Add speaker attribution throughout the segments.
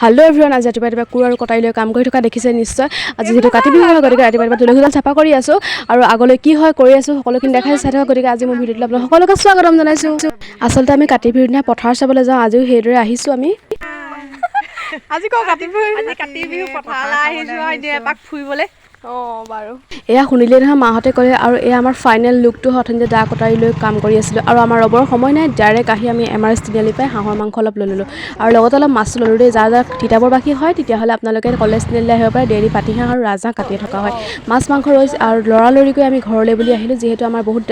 Speaker 1: Hello' everyone, আজি ৰাতিপুৱা কোৰ আৰু কটাৰী লৈ কাম কৰি থকা দেখিছে নিশ্চয়। আজি যিহেতু কাতি বিহু হয়, গতিকে ৰাতিপুৱা তুলসীডাল চাফা কৰি আছোঁ আৰু আগলৈ কি হয় কৰি আছোঁ সকলোখিনি দেখাই চাই থকা। গতিকে আজি মোৰ ভিডিঅ'টো আপোনালোক সকলোকে স্বাগতম জনাইছোঁ। আচলতে আমি কাতি বিহুৰ দিনা পথাৰ চাবলৈ যাওঁ, আজিও সেইদৰে আহিছোঁ আমি।
Speaker 2: আজি কাতি বিহু পথাৰলৈ আহিছোঁ আৰু এতিয়া এপাক ফুৰিবলৈ। বাৰু
Speaker 1: এয়া শুনিলেই নহয় মাহঁতে কৰে। আৰু এয়া আমাৰ ফাইনেল লুকটো অথনি দা কটাৰী লৈ কাম কৰি আছিলোঁ। আৰু আমাৰ ৰবৰ সময় নাই, ডাইৰেক্ট আহি আমি MRS তিনিআলি পাই হাঁহৰ মাংস অলপ লৈ ল'লোঁ আৰু লগতে অলপ মাছো ল'লোঁ দেই। যাৰ তিতাবৰ বাকী হয় তেতিয়াহ'লে আপোনালোকে কলেজ তিনিআলিলৈ আহিব পাৰে। ডেইলি পাতিহাঁহ আৰু ৰাজহাঁহ কাটিয়ে থকা হয়। মাছ মাংস ৰৈছে আৰু লৰালৰিকৈ আমি ঘৰলৈ বুলি আহিলোঁ, যিহেতু আমাৰ বহুত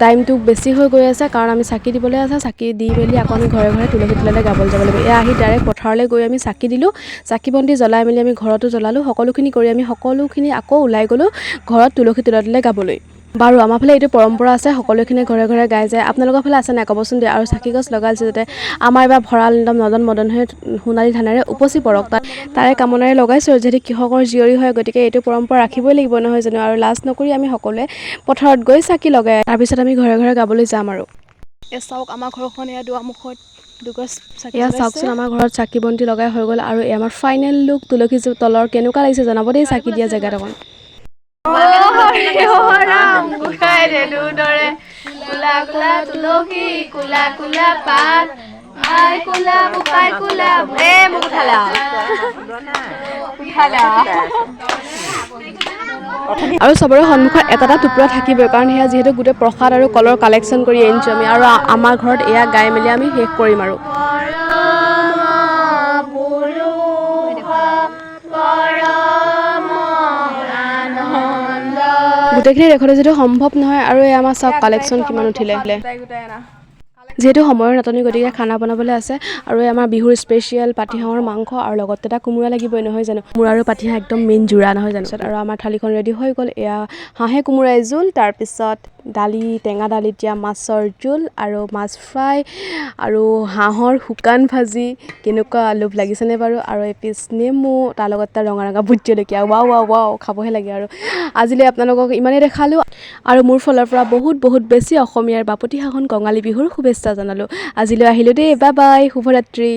Speaker 1: টাইমটো বেছি হৈ গৈ আছে। কাৰণ আমি চাকি দিবলৈ আছে, চাকি দি মেলি আকৌ আমি ঘৰে ঘৰে তুলসী তললৈ গাবলৈ যাব লাগিব। এয়া আহি ডাইৰেক্ট পথাৰলৈ গৈ আমি চাকি দিলোঁ, চাকি বন্তি জ্বলাই মেলি আমি ঘৰতো জ্বলালোঁ। সকলোখিনি কৰি আমি সকলোখিনি আকৌ ওলাই গ'লোঁ ঘৰত তুলসী তললৈ গাবলৈ। বাৰু আমাৰ ফালে এইটো পৰম্পৰা আছে, সকলোখিনি ঘৰে ঘৰে গাই যায়। আপোনালোকৰ ফালে আছে নাই ক'বচোন দেই। আৰু চাকি গছ লগাইছে যাতে আমাৰ এইবাৰ ভঁৰাল একদম নদন মদন হৈ সোণালী ধানেৰে উপচি পৰক, তাৰে কামনাৰে লগাইছোঁ। যিহেতু কৃষকৰ জীয়ৰী হয়, গতিকে এইটো পৰম্পৰা ৰাখিবই লাগিব নহয় জানো। আৰু লাজ নকৰি আমি সকলোৱে পথাৰত গৈ চাকি লগাই তাৰপিছত আমি ঘৰে ঘৰে গাবলৈ যাম। আৰু
Speaker 2: চাওক আমাৰ ঘৰখন এয়া দুৱাৰমুখত দুগছ চাকি
Speaker 1: এয়া
Speaker 2: জ্বলাইছে।
Speaker 1: চাওকচোন, আমাৰ ঘৰত চাকি বন্তি লগাই হৈ গ'ল। আৰু এই আমাৰ ফাইনেল লুক তুলসী তলৰ কেনেকুৱা লাগিছে জনাব দেই, চাকি দিয়া জেগাত অকণ। আৰু চবৰে সন্মুখত এটা এটা টুকুৰা থাকিবই, কাৰণ সেয়া যিহেতু গোটেই প্ৰসাদ আৰু কলৰ কালেকশ্যন কৰি আনিছোঁ আমি। আৰু আমাৰ ঘৰত এয়া গাই মেলি আমি শেষ কৰিম। আৰু গোটেইখিনি ৰেকৰ্ড যিটো সম্ভৱ নহয়। আৰু এই আমাৰ চব কালেকশ্যন কিমান উঠিলে, যিহেতু সময়ৰ নাটনি, গতিকে খানা বনাবলৈ আছে। আৰু আমাৰ বিহুৰ স্পেচিয়েল পাতিহাঁহৰ মাংস আৰু লগতে এটা কোমোৰা লাগিবই নহয় জানো। কোমোৰা আৰু পাতিহাঁহ একদম মেইন জোৰা নহয় জানো। আৰু আমাৰ থালিখন ৰেডি হৈ গ'ল। এয়া হাঁহে কোমোৰাই জোল, তাৰপিছত দালি, টেঙা দালি দিয়া, মাছৰ জোল আৰু মাছ ফ্ৰাই আৰু হাঁহৰ শুকান ভাজি। কেনেকুৱা লোভ লাগিছেনে বাৰু। আৰু এপিচ নেমু, তাৰ লগত এটা ৰঙা ৰঙা ভোট জলকীয়া। ৱাও ৱাও ৱাও, খাবহে লাগে। আৰু আজিলৈ আপোনালোকক ইমানেই দেখালোঁ আৰু মোৰ ফালৰ পৰা বহুত বহুত বেছি অসমীয়াৰ বাপতি সাহোন কঙালী বিহুৰ শুভেচ্ছা জনালোঁ। আজিলৈ আহিলোঁ দেই, বাই বাই, শুভৰাত্ৰি।